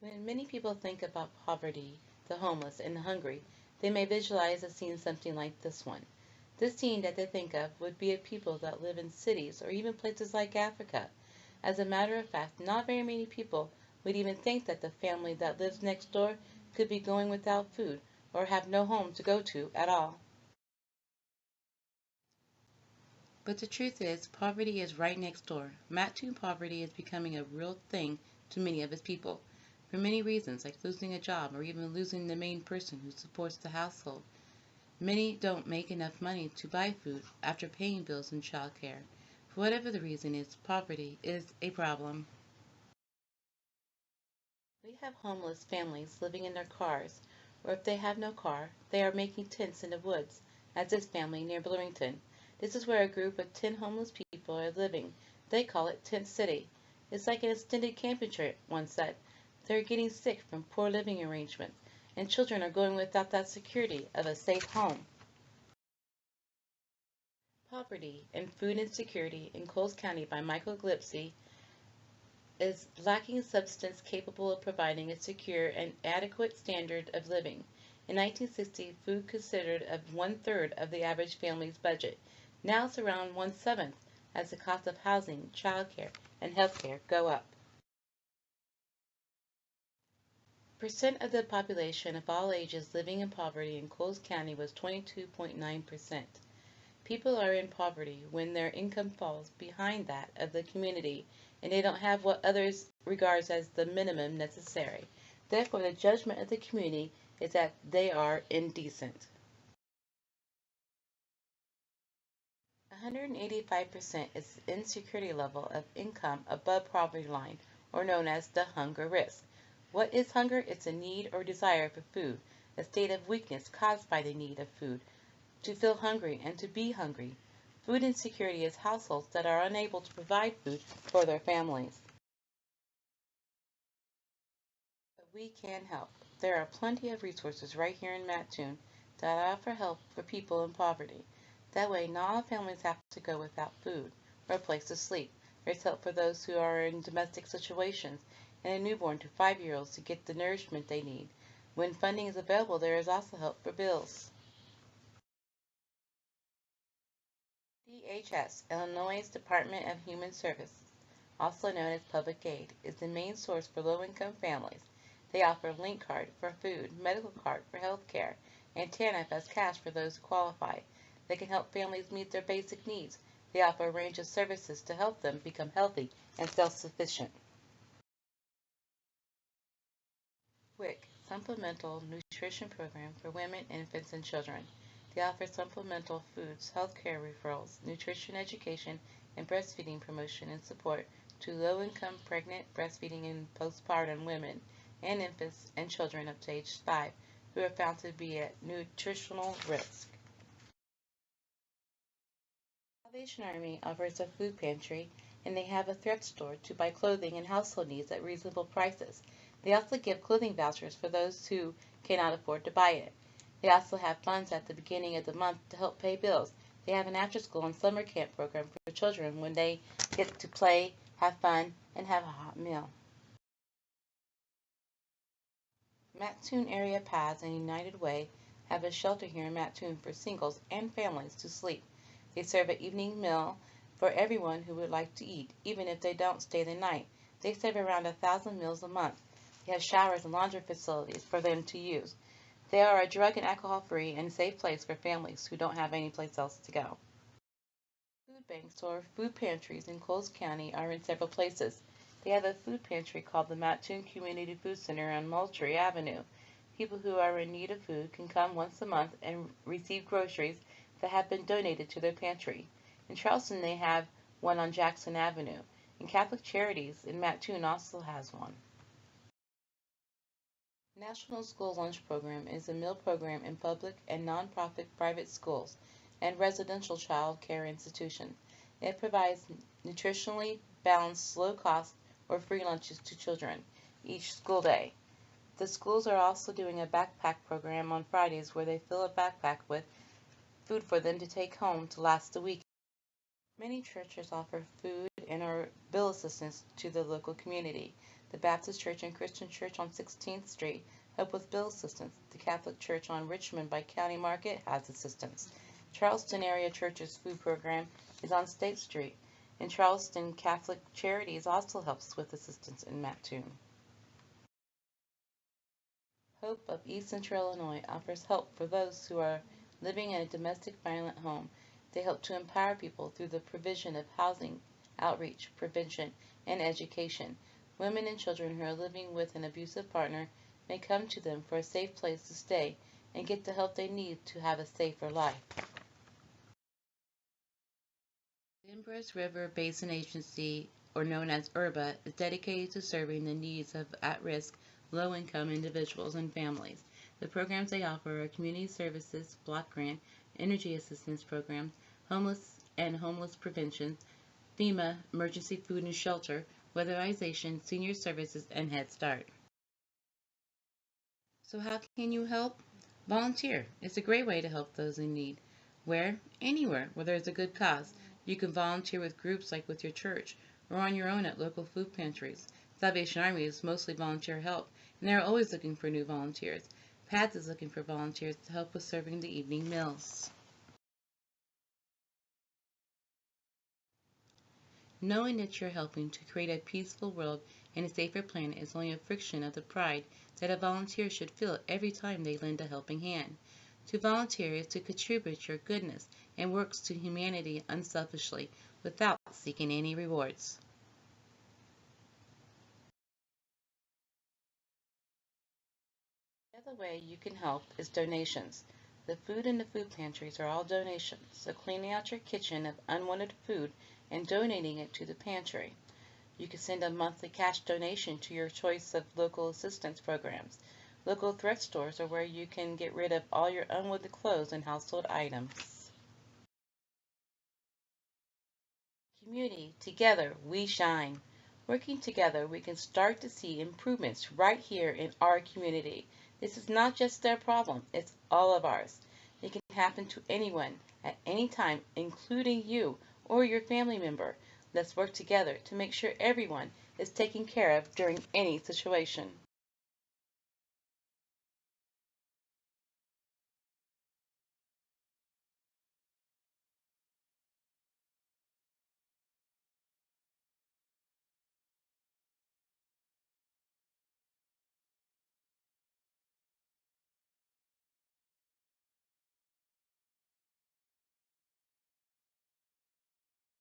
When many people think about poverty, the homeless, and the hungry, they may visualize a scene something like this one. This scene that they think of would be of people that live in cities or even places like Africa. As a matter of fact, not very many people would even think that the family that lives next door could be going without food or have no home to go to at all. But the truth is, poverty is right next door. Mattoon poverty is becoming a real thing to many of its people, for many reasons, like losing a job or even losing the main person who supports the household. Many don't make enough money to buy food after paying bills and child care. For whatever the reason is, poverty is a problem. We have homeless families living in their cars, or if they have no car, they are making tents in the woods, as this family near Bloomington. This is where a group of 10 homeless people are living. They call it Tent City. It's like an extended camping trip, one said. They're getting sick from poor living arrangements, and children are going without that security of a safe home. Poverty and Food Insecurity in Coles County by Michael Glipsy is lacking substance capable of providing a secure and adequate standard of living. In 1960, food consisted of one-third of the average family's budget. Now it's around one-seventh as the cost of housing, childcare, and healthcare go up. Percent of the population of all ages living in poverty in Coles County was 22.9%. People are in poverty when their income falls behind that of the community and they don't have what others regard as the minimum necessary. Therefore, the judgment of the community is that they are indecent. 185% is the insecurity level of income above poverty line, or known as the hunger risk. What is hunger? It's a need or desire for food, a state of weakness caused by the need of food, to feel hungry and to be hungry. Food insecurity is households that are unable to provide food for their families. But we can help. There are plenty of resources right here in Mattoon that offer help for people in poverty. That way, not all families have to go without food or a place to sleep. There's help for those who are in domestic situations and a newborn to 5-year-olds to get the nourishment they need. When funding is available, there is also help for bills. DHS, Illinois Department of Human Services, also known as Public Aid, is the main source for low-income families. They offer Link Card for food, Medical Card for health care, and TANF as cash for those who qualify. They can help families meet their basic needs. They offer a range of services to help them become healthy and self-sufficient. WIC, Supplemental Nutrition Program for Women, Infants, and Children. They offer supplemental foods, healthcare referrals, nutrition education, and breastfeeding promotion and support to low-income pregnant, breastfeeding, and postpartum women and infants and children up to age 5 who are found to be at nutritional risk. Salvation Army offers a food pantry and they have a thrift store to buy clothing and household needs at reasonable prices. They also give clothing vouchers for those who cannot afford to buy it. They also have funds at the beginning of the month to help pay bills. They have an after-school and summer camp program for children when they get to play, have fun, and have a hot meal. Mattoon Area Paths and United Way have a shelter here in Mattoon for singles and families to sleep. They serve an evening meal for everyone who would like to eat, even if they don't stay the night. They serve around 1,000 meals a month. They have showers and laundry facilities for them to use. They are a drug and alcohol-free and safe place for families who don't have any place else to go. Food banks or food pantries in Coles County are in several places. They have a food pantry called the Mattoon Community Food Center on Moultrie Avenue. People who are in need of food can come once a month and receive groceries that have been donated to their pantry. In Charleston, they have one on Jackson Avenue, and Catholic Charities in Mattoon also has one. National School Lunch Program is a meal program in public and nonprofit private schools and residential child care institutions. It provides nutritionally balanced, low-cost, or free lunches to children each school day. The schools are also doing a backpack program on Fridays where they fill a backpack with food for them to take home to last the week. Many churches offer food and or bill assistance to the local community. The Baptist Church and Christian Church on 16th Street help with bill assistance. The Catholic Church on Richmond by County Market has assistance. Charleston Area Church's food program is on State Street. And Charleston Catholic Charities also helps with assistance in Mattoon. Hope of East Central Illinois offers help for those who are living in a domestic violent home. They help to empower people through the provision of housing, outreach, prevention, and education. Women and children who are living with an abusive partner may come to them for a safe place to stay and get the help they need to have a safer life. The Empress River Basin Agency, or known as IRBA, is dedicated to serving the needs of at-risk, low-income individuals and families. The programs they offer are community services, block grant, energy assistance programs, homeless prevention, FEMA, emergency food and shelter, weatherization, senior services, and Head Start. So how can you help? Volunteer. It's a great way to help those in need. Where? Anywhere where there's a good cause. You can volunteer with groups like with your church or on your own at local food pantries. Salvation Army is mostly volunteer help, and they're always looking for new volunteers. PADS is looking for volunteers to help with serving the evening meals. Knowing that you're helping to create a peaceful world and a safer planet is only a fraction of the pride that a volunteer should feel every time they lend a helping hand. To volunteer is to contribute your goodness and works to humanity unselfishly without seeking any rewards. The other way you can help is donations. The food in the food pantries are all donations, so cleaning out your kitchen of unwanted food and donating it to the pantry. You can send a monthly cash donation to your choice of local assistance programs. Local thrift stores are where you can get rid of all your unwanted clothes and household items. Community, together we shine. Working together, we can start to see improvements right here in our community. This is not just their problem, it's all of ours. It can happen to anyone at any time, including you or your family member. Let's work together to make sure everyone is taken care of during any situation.